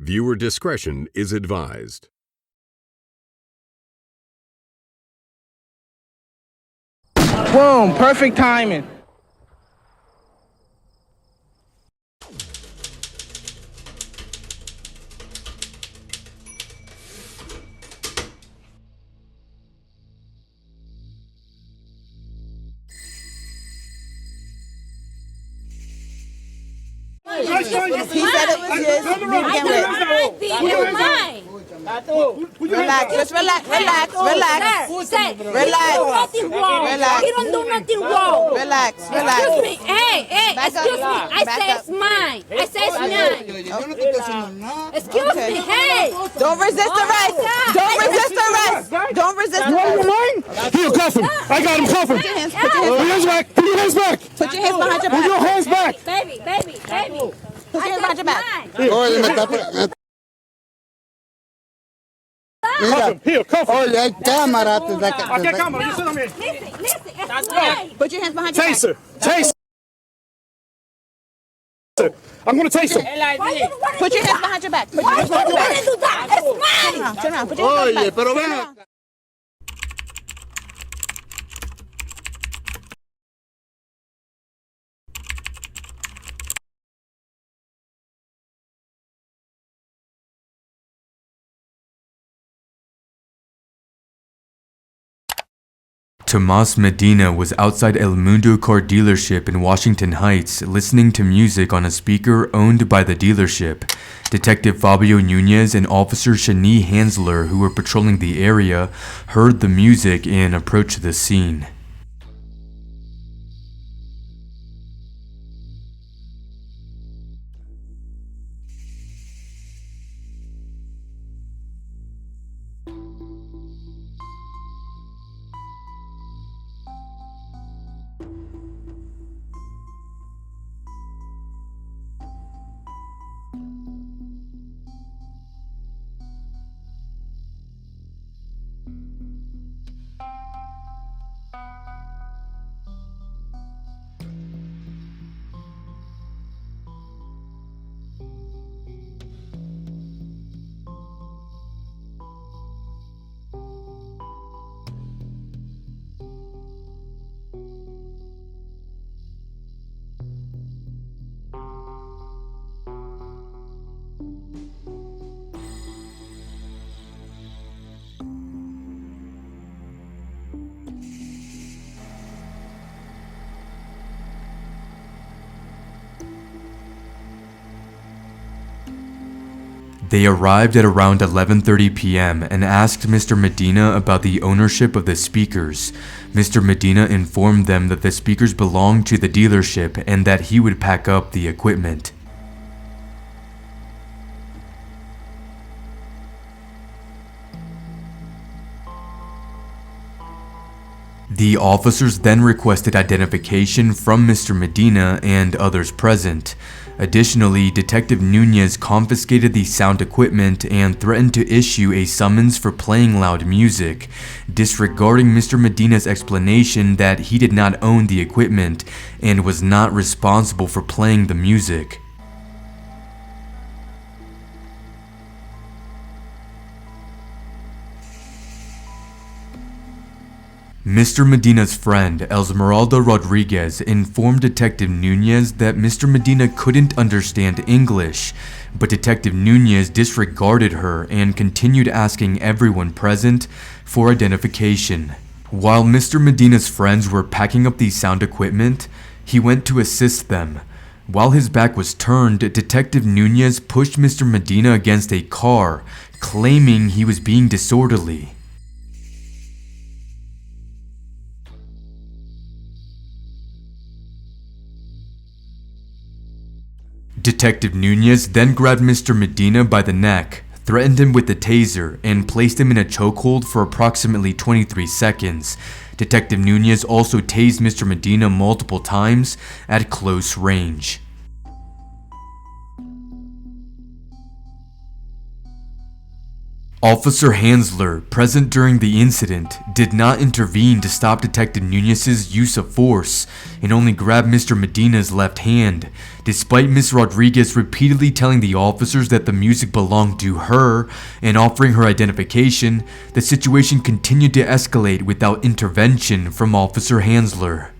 Viewer discretion is advised. Boom, perfect timing. He said it was his. You begin with. It's mine. Relax, just relax, relax, relax. Sir, Relax. nothing wrong. Relax. He don't do nothing wrong. Relax, relax. Excuse me. Hey, Back up. excuse me. I Back say up. it's mine. I say it's mine. Excuse me. Hey. Don't resist arrest. Don't resist arrest. Don't resist arrest. Here, cuff him. I got him, cuff him. Put your hands Put your hands back. Put your hands back. Put your hands behind your Put your back. hands back. Baby. Put your hands behind your back. Oye, me está... Cuff him. Here, cuff him. Oye, hay cámara. Aquí hay cámara. Yo también. Listen, it's mine. Put your hands behind your back. Taser. Taser. I'm going to taser him. Why you wanna Put do your hands that? behind your back. Put Why your you hands behind your wanna back. do that? It's mine. Turn around. Put your hands behind Oye, your back. pero Turn ven around. acá. Tomas Medina was outside El Mundo car dealership in Washington Heights listening to music on a speaker owned by the dealership. Detective Fabio Nunez and Officer Shanee Hansler, who were patrolling the area, heard the music and approached the scene. They arrived at around 11:30 p.m. and asked Mr. Medina about the ownership of the speakers. Mr. Medina informed them that the speakers belonged to the dealership and that he would pack up the equipment. The officers then requested identification from Mr. Medina and others present. Additionally, Detective Nunez confiscated the sound equipment and threatened to issue a summons for playing loud music, disregarding Mr. Medina's explanation that he did not own the equipment and was not responsible for playing the music. Mr. Medina's friend, Esmeralda Rodriguez, informed Detective Nunez that Mr. Medina couldn't understand English, but Detective Nunez disregarded her and continued asking everyone present for identification. While Mr. Medina's friends were packing up the sound equipment, he went to assist them. While his back was turned, Detective Nunez pushed Mr. Medina against a car, claiming he was being disorderly. Detective Nunez then grabbed Mr. Medina by the neck, threatened him with the taser, and placed him in a chokehold for approximately 23 seconds. Detective Nunez also tased Mr. Medina multiple times at close range. Officer Hansler, present during the incident, did not intervene to stop Detective Nunez's use of force and only grabbed Mr. Medina's left hand. Despite Ms. Rodriguez repeatedly telling the officers that the music belonged to her and offering her identification, the situation continued to escalate without intervention from Officer Hansler.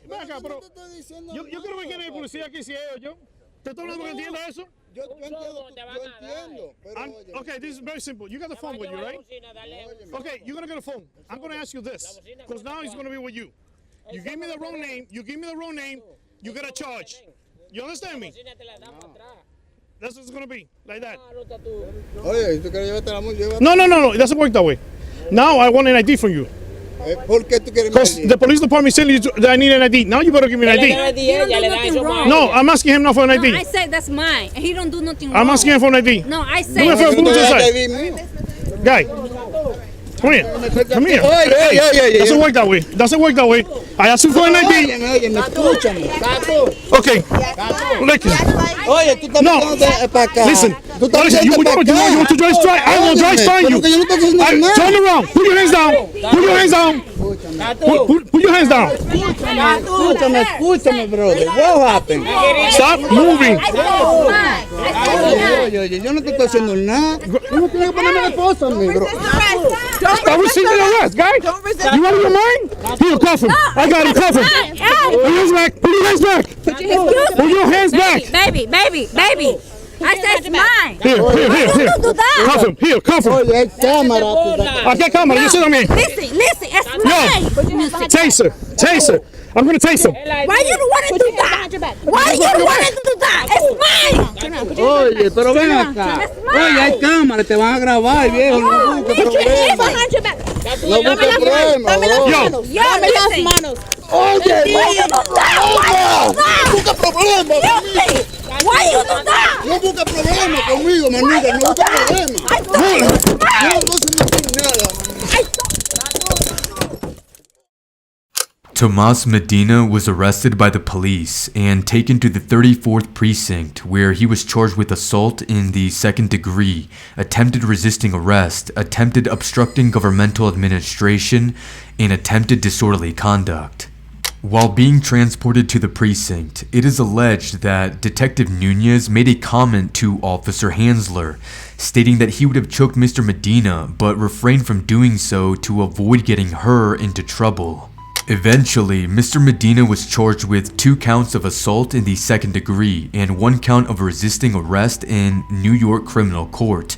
Ven acá, pero yo creo que quiere el policía aquí si ellos yo. ¿Te estoy hablando que entienda eso? Yo entiendo, pero Okay, this is very simple. You got the phone with you, right? Okay, you're gonna get a phone. I'm gonna ask you this, because now he's gonna be with you. You gave me the wrong name. You get a charge. You understand me? That's what it's gonna be, like that. Oye, ¿tú quieres llevarte la multa? No. It doesn't work that way. Now I want an ID from you. ¿Por qué tú quieres Because the police department said that I need an ID. Now you better give me an ID. He don't do nothing wrong. No, I'm asking him now for an ID. No, I said that's mine, and he don't do nothing wrong. I'm asking him for an ID. No, I Do me a said. favor, pull to the side. Guy, come here. Come here. Oye. Doesn't work that way. Doesn't work that way. I asked you for an ID. Óyeme, escúchame. Okay. Oye, tú estás No. mirando para acá. Listen. Tú estás Listen, you mirando para acá. want to drive strike? I want to drive strike you. Porque yo no estoy haciendo nada. Turn around. Put your hands down. Put your hands down. Put your hands down. Escúchame, brother. What happened? Stop moving. Oye, yo no te estoy haciendo nada. Tú no tienes que ponerme de esposa a mí, bro. Stop resisting arrest, guy. Don't resist. You out of your mind? Here, cuff him. I got him. Cuff him. Put your hands back. Put your hands back. Put your hands back. Baby. I said it's mine. Here. Don't do that. Cuff him. Here, cuff him. Oye, hay cámara. I can't come. You sit on me. Listen, it's mine. Taser. I'm gonna taser him. Why you don't want to do that? Why you don't want to do that? It's mine. Oye, pero ven acá. Oye, hay cámara, te van a grabar, viejo. No busques problemas. No busques problemas. Yo. Dame las manos. Oye, Why you do that? no busques problemas conmigo. Why you do that? No busques problemas conmigo, manita. No busques problemas. Yo no sé nada. Tomas Medina was arrested by the police and taken to the 34th precinct, where he was charged with assault in the second degree, attempted resisting arrest, attempted obstructing governmental administration, and attempted disorderly conduct. While being transported to the precinct, it is alleged that Detective Nunez made a comment to Officer Hansler, stating that he would have choked Mr. Medina but refrained from doing so to avoid getting her into trouble. Eventually, Mr. Medina was charged with 2 counts of assault in the second degree and 1 count of resisting arrest in New York criminal court.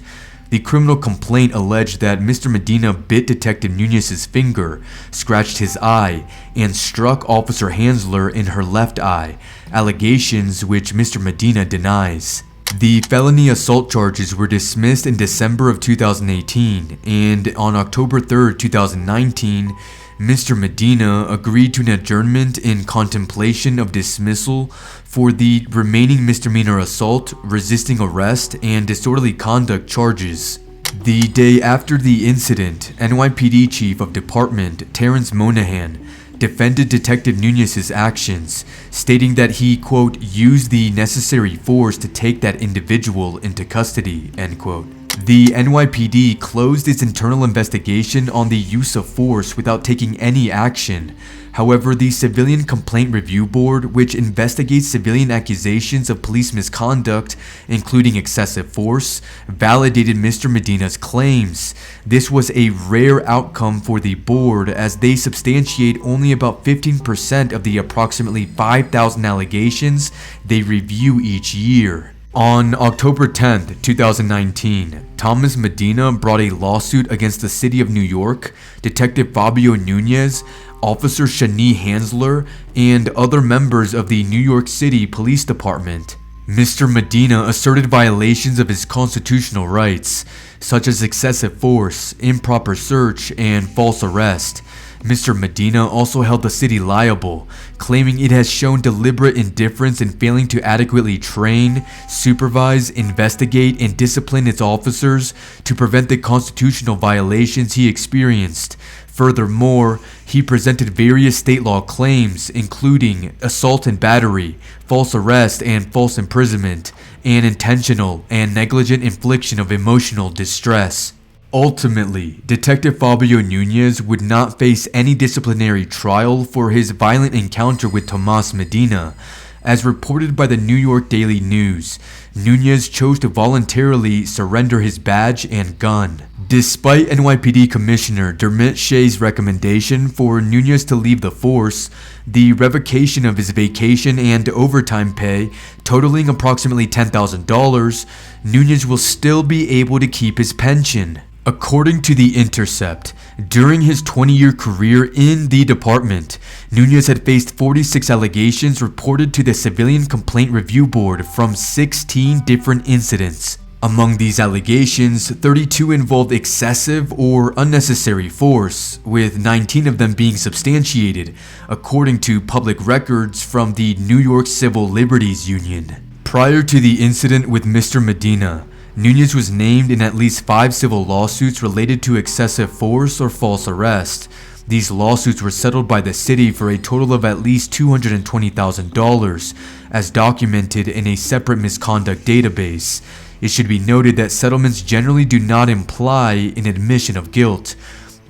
The criminal complaint alleged that Mr. Medina bit Detective Nunez's finger, scratched his eye, and struck Officer Hansler in her left eye, allegations which Mr. Medina denies. The felony assault charges were dismissed in December of 2018, and on October 3rd, 2019, Mr. Medina agreed to an adjournment in contemplation of dismissal for the remaining misdemeanor assault, resisting arrest, and disorderly conduct charges. The day after the incident, NYPD Chief of Department Terrence Monahan defended Detective Nunez's actions, stating that he, quote, used the necessary force to take that individual into custody, end quote. The NYPD closed its internal investigation on the use of force without taking any action. However, the Civilian Complaint Review Board, which investigates civilian accusations of police misconduct, including excessive force, validated Mr. Medina's claims. This was a rare outcome for the board, as they substantiate only about 15% of the approximately 5,000 allegations they review each year. On October 10, 2019, Tomas Medina brought a lawsuit against the City of New York, Detective Fabio Nunez, Officer Shanee Hansler, and other members of the New York City Police Department. Mr. Medina asserted violations of his constitutional rights, such as excessive force, improper search, and false arrest. Mr. Medina also held the city liable, claiming it has shown deliberate indifference in failing to adequately train, supervise, investigate, and discipline its officers to prevent the constitutional violations he experienced. Furthermore, he presented various state law claims, including assault and battery, false arrest and false imprisonment, and intentional and negligent infliction of emotional distress. Ultimately, Detective Fabio Nunez would not face any disciplinary trial for his violent encounter with Tomas Medina. As reported by the New York Daily News, Nunez chose to voluntarily surrender his badge and gun. Despite NYPD Commissioner Dermot Shea's recommendation for Nunez to leave the force, the revocation of his vacation and overtime pay, totaling approximately $10,000, Nunez will still be able to keep his pension. According to The Intercept, during his 20-year career in the department, Nunez had faced 46 allegations reported to the Civilian Complaint Review Board from 16 different incidents. Among these allegations, 32 involved excessive or unnecessary force, with 19 of them being substantiated, according to public records from the New York Civil Liberties Union. Prior to the incident with Mr. Medina, Nunez was named in at least 5 civil lawsuits related to excessive force or false arrest. These lawsuits were settled by the city for a total of at least $220,000, as documented in a separate misconduct database. It should be noted that settlements generally do not imply an admission of guilt.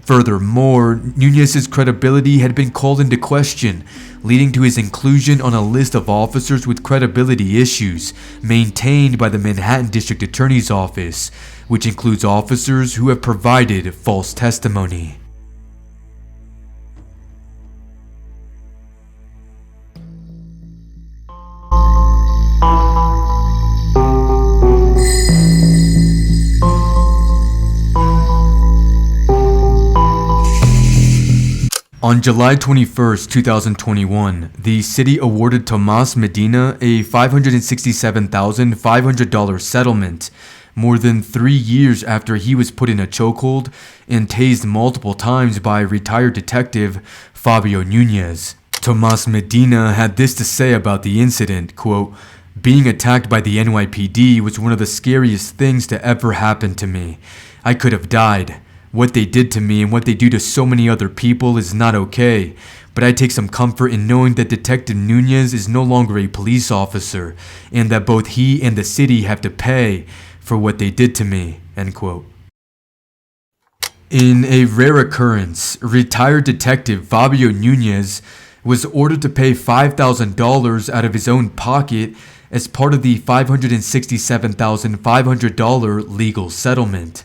Furthermore, Nunez's credibility had been called into question, leading to his inclusion on a list of officers with credibility issues maintained by the Manhattan District Attorney's Office, which includes officers who have provided false testimony. On July 21, 2021, the city awarded Tomas Medina a $567,500 settlement, more than 3 years after he was put in a chokehold and tased multiple times by retired detective Fabio Nunez. Tomas Medina had this to say about the incident, quote, "Being attacked by the NYPD was one of the scariest things to ever happen to me. I could have died. What they did to me and what they do to so many other people is not okay, but I take some comfort in knowing that Detective Nunez is no longer a police officer and that both he and the city have to pay for what they did to me," end quote. In a rare occurrence, retired detective Fabio Nunez was ordered to pay $5,000 out of his own pocket as part of the $567,500 legal settlement.